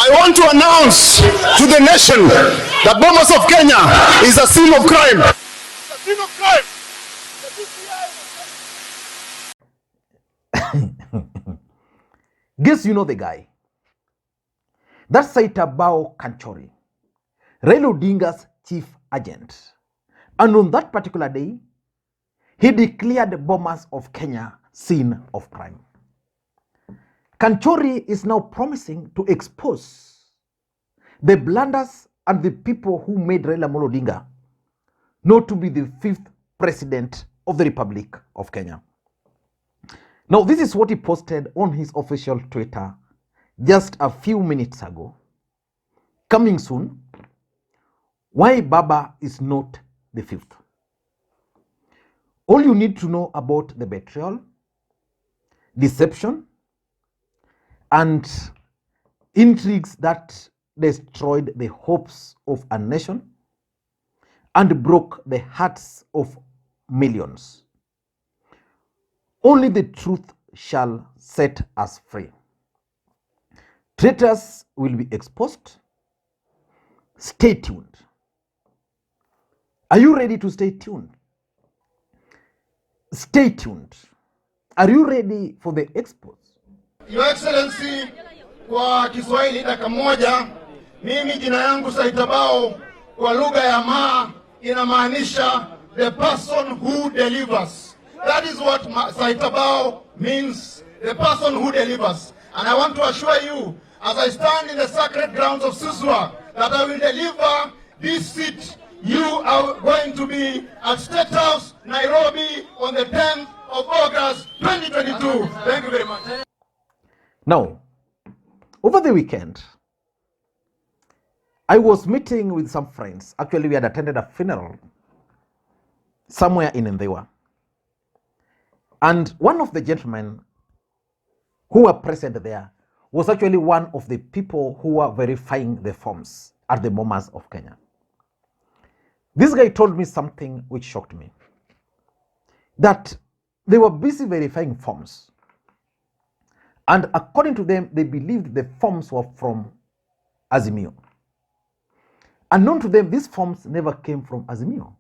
I want to announce to the nation that Bomas of Kenya is a scene of crime. It's a scene of crime. Guess you know the guy. That's Saitabao Kanchori, Raila Odinga's chief agent. And on that particular day, he declared the Bomas of Kenya scene of crime. Kanchori is now promising to expose the blunders and the people who made Raila Odinga not to be the 5th president of the Republic of Kenya. Now, this is what he posted on his official Twitter just a few minutes ago. Coming soon, why Baba is not the 5th. All you need to know about the betrayal, deception, and intrigues that destroyed the hopes of a nation and broke the hearts of millions. Only the truth shall set us free. Traitors will be exposed. Stay tuned. Are you ready to stay tuned? Stay tuned. Are you ready for the expose? Your Excellency, kwa Kiswahili dakika moja, mimi jina yangu Saitabao kwa lugha ya Maa inamaanisha the person who delivers. That is what Saitabao means, the person who delivers. And I want to assure you, as I stand in the sacred grounds of Suswa, that I will deliver this seat. You are going to be at State House, Nairobi, on the 10th of August, 2022. Thank you very much. Now, over the weekend, I was meeting with some friends. Actually, we had attended a funeral somewhere in Ndewa. And one of the gentlemen who were present there was actually one of the people who were verifying the forms at the Bomas of Kenya. This guy told me something which shocked me. That they were busy verifying forms. And according to them, they believed the forms were from Azimio. Unknown to them, these forms never came from Azimio.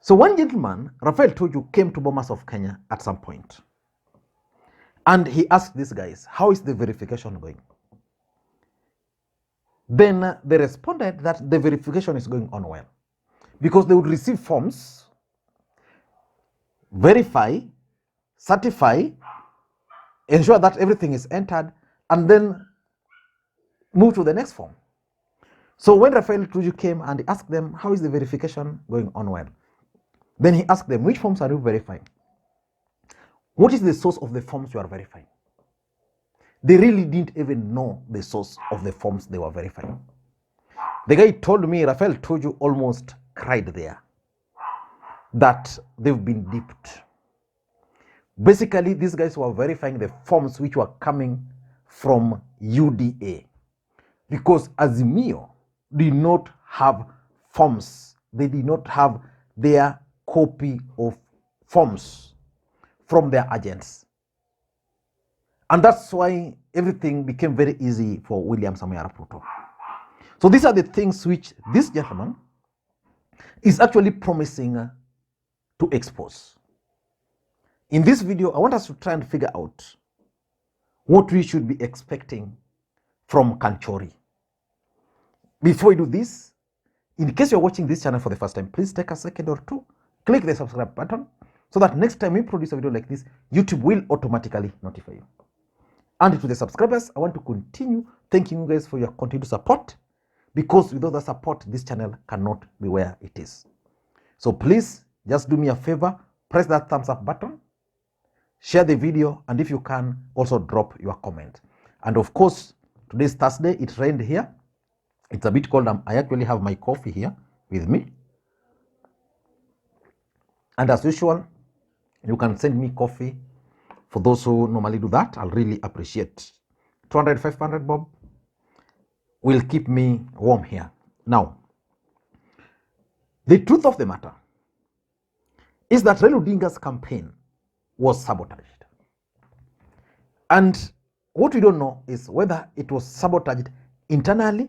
So one gentleman, Rafael Tuju, came to Bomas of Kenya at some point. And he asked these guys, how is the verification going? Then they responded that the verification is going on well. Because they would receive forms, verify, certify, ensure that everything is entered, and then move to the next form. So when Rafael Tuju came and asked them, how is the verification going on well? Then he asked them, which forms are you verifying? What is the source of the forms you are verifying? They really didn't even know the source of the forms they were verifying. The guy told me, Rafael Tuju almost cried there, that they've been duped. Basically, these guys were verifying the forms which were coming from UDA, because Azimio did not have forms. They did not have their copy of forms from their agents. And that's why everything became very easy for William Samoei Arap Ruto. So these are the things which this gentleman is actually promising to expose. In this video, I want us to try and figure out what we should be expecting from Kanchori. Before we do this, in case you're watching this channel for the first time, please take a second or two, click the subscribe button so that next time we produce a video like this, YouTube will automatically notify you. And to the subscribers, I want to continue thanking you guys for your continued support, because without the support, this channel cannot be where it is. So please, just do me a favor, press that thumbs up button, share the video, and if you can, also drop your comment. And of course, today's Thursday, it rained here. It's a bit cold. I actually have my coffee here with me. And as usual, you can send me coffee. For those who normally do that, I'll really appreciate. 200, 500 bob will keep me warm here. Now, the truth of the matter is that Raila Odinga's campaign was sabotaged. And what we don't know is whether it was sabotaged internally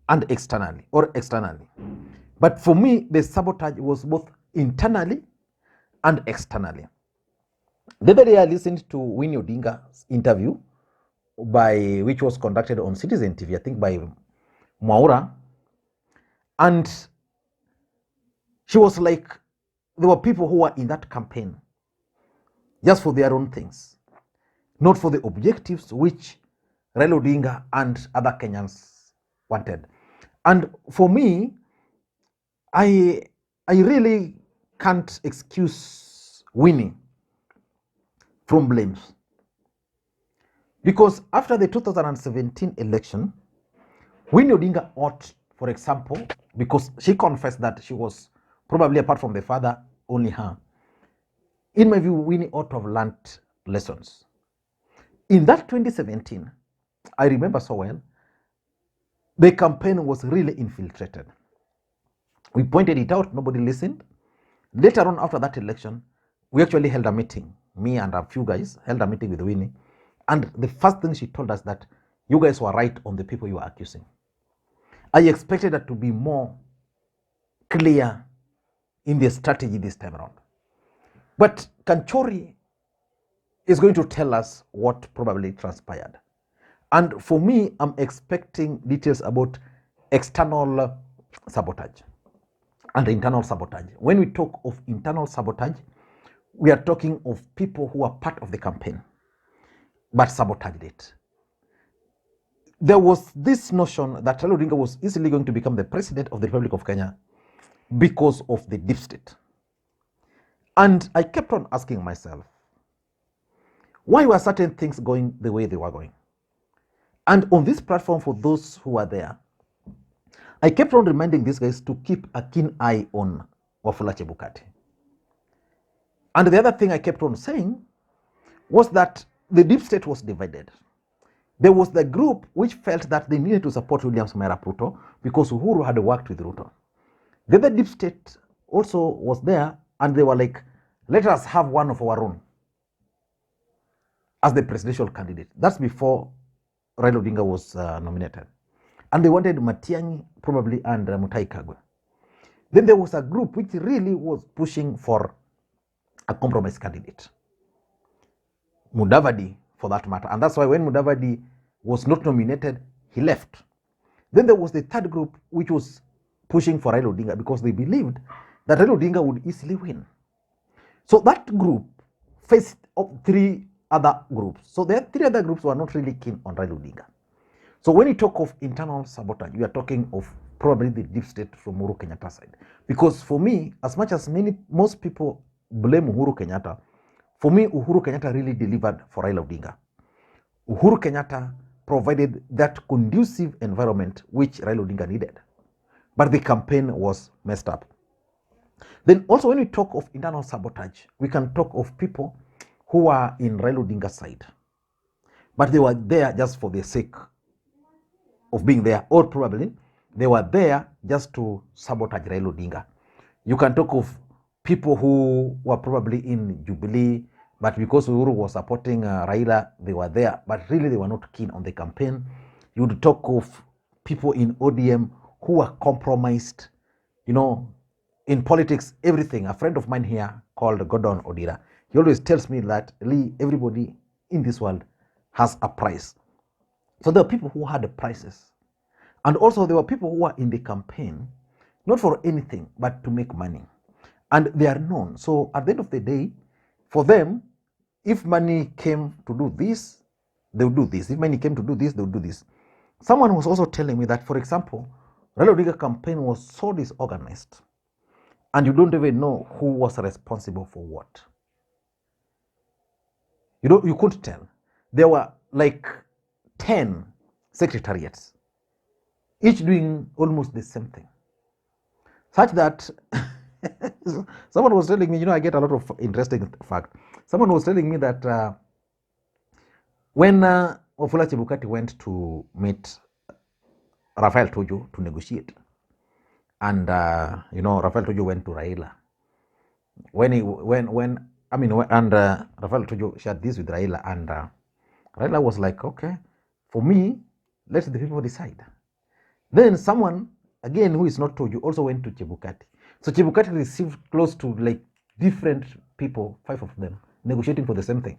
and externally or externally. But for me, the sabotage was both internally and externally. The other day I listened to Winnie Odinga's interview, which was conducted on Citizen TV, I think by Mwaura, and she was like, there were people who were in that campaign just for their own things, not for the objectives which Raila Odinga and other Kenyans wanted. And for me, I really can't excuse Winnie from blames. Because after the 2017 election, Winnie Odinga ought, for example, because she confessed that she was probably, apart from the father, only her. In my view, Winnie ought to have learned lessons. In that 2017, I remember so well, the campaign was really infiltrated. We pointed it out, nobody listened. Later on, after that election, we actually held a meeting. Me and a few guys held a meeting with Winnie. And the first thing she told us that you guys were right on the people you were accusing. I expected her to be more clear in their strategy this time around. But Kanchori is going to tell us what probably transpired. And for me, I'm expecting details about external sabotage and internal sabotage. When we talk of internal sabotage, we are talking of people who are part of the campaign but sabotaged it. There was this notion that Raila Odinga was easily going to become the president of the Republic of Kenya because of the deep state. And I kept on asking myself, why were certain things going the way they were going? And on this platform, for those who are there, I kept on reminding these guys to keep a keen eye on Wafula Chebukati. And the other thing I kept on saying was that the deep state was divided. There was the group which felt that they needed to support William Samoei Ruto because Uhuru had worked with Ruto. The other deep state also was there, and they were like, let us have one of our own as the presidential candidate. That's before Raila Odinga was nominated. And they wanted Matiang'i probably and Mutahi Kagwe. Then there was a group which really was pushing for a compromise candidate, Mudavadi for that matter. And that's why when Mudavadi was not nominated, he left. Then there was the third group which was pushing for Raila Odinga because they believed that Raila Odinga would easily win. So that group faced up three other groups. So the three other groups were not really keen on Raila Odinga. So when you talk of internal sabotage, you are talking of probably the deep state from Uhuru Kenyatta side. Because for me, as much as most people blame Uhuru Kenyatta, for me, Uhuru Kenyatta really delivered for Raila Odinga. Uhuru Kenyatta provided that conducive environment which Raila Odinga needed. But the campaign was messed up. Then also when we talk of internal sabotage, we can talk of people who are in Raila Odinga's side. But they were there just for the sake of being there, or probably they were there just to sabotage Raila Odinga. You can talk of people who were probably in Jubilee, but because Uhuru was supporting Raila, they were there, but really they were not keen on the campaign. You would talk of people in ODM who were compromised. You know, in politics, everything. A friend of mine here called Gordon Odira, he always tells me that everybody in this world has a price. So there were people who had the prices. And also there were people who were in the campaign, not for anything, but to make money. And they are known. So at the end of the day, for them, if money came to do this, they would do this. If money came to do this, they would do this. Someone was also telling me that, for example, Raila Odinga campaign was so disorganized, and you don't even know who was responsible for what. You couldn't tell. There were like 10 secretariats, each doing almost the same thing. Such that someone was telling me, I get a lot of interesting fact. Someone was telling me that when Wafula Chebukati went to meet Rafael Tuju to negotiate, and Rafael Tuju went to Raila. And Rafael Tuju shared this with Raila, and Raila was like, okay, for me, let the people decide. Then someone, again, who is not told you, also went to Chebukati. So Chebukati received close to like different people, 5 of them, negotiating for the same thing.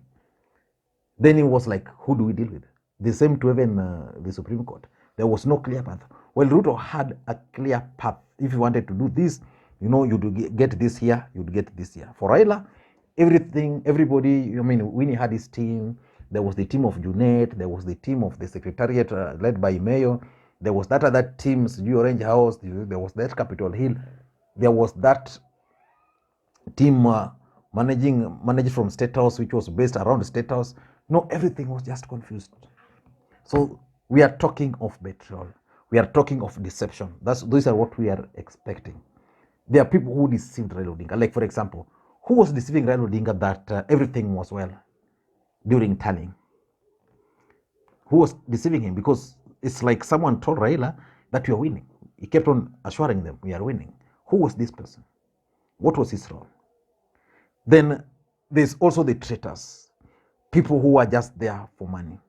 Then it was like, who do we deal with? The same to even the Supreme Court. There was no clear path. Well, Ruto had a clear path. If you wanted to do this, you'd get this here, you'd get this here. For Raila, everybody, Winnie had his team. There was the team of Junet. There was the team of the Secretariat led by Mayo. There was that other team, Orange House. There was that Capitol Hill. There was that team managed from State House, which was based around the State House. No, everything was just confused. So we are talking of betrayal. We are talking of deception. These are what we are expecting. There are people who deceived Raila Odinga. Like, for example, who was deceiving Raila Odinga that everything was well during tallying? Who was deceiving him? Because it's like someone told Raila that you are winning. He kept on assuring them, we are winning. Who was this person? What was his role? Then there's also the traitors. People who are just there for money.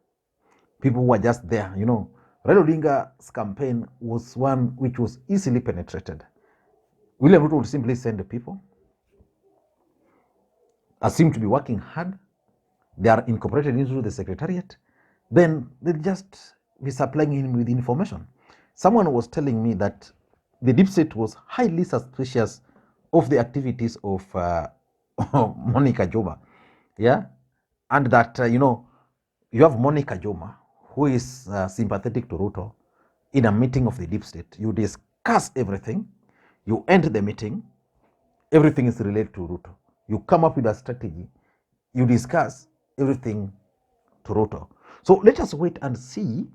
People who are just there, Raila Odinga's campaign was one which was easily penetrated. William Ruto would simply send the people, seem to be working hard. They are incorporated into the secretariat. Then they'll just be supplying him with information. Someone was telling me that the deep state was highly suspicious of the activities of Monica Joma. Yeah? And that, you have Monica Joma, who is sympathetic to Ruto, in a meeting of the deep state. You discuss everything. You end the meeting. Everything is related to Ruto. You come up with a strategy. You discuss everything to Ruto. So let us wait and see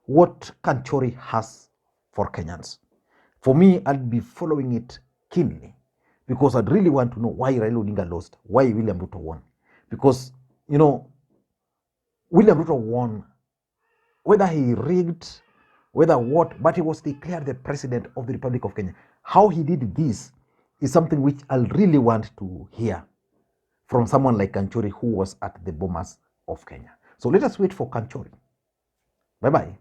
what Kanchori has for Kenyans. For me, I'll be following it keenly because I'd really want to know why Raila Odinga lost, why William Ruto won. Because, William Ruto won, whether he rigged, whether what, but he was declared the president of the Republic of Kenya. How he did this is something which I'll really want to hear from someone like Kanchori, who was at the Bomas of Kenya. So let us wait for Kanchori. Bye-bye.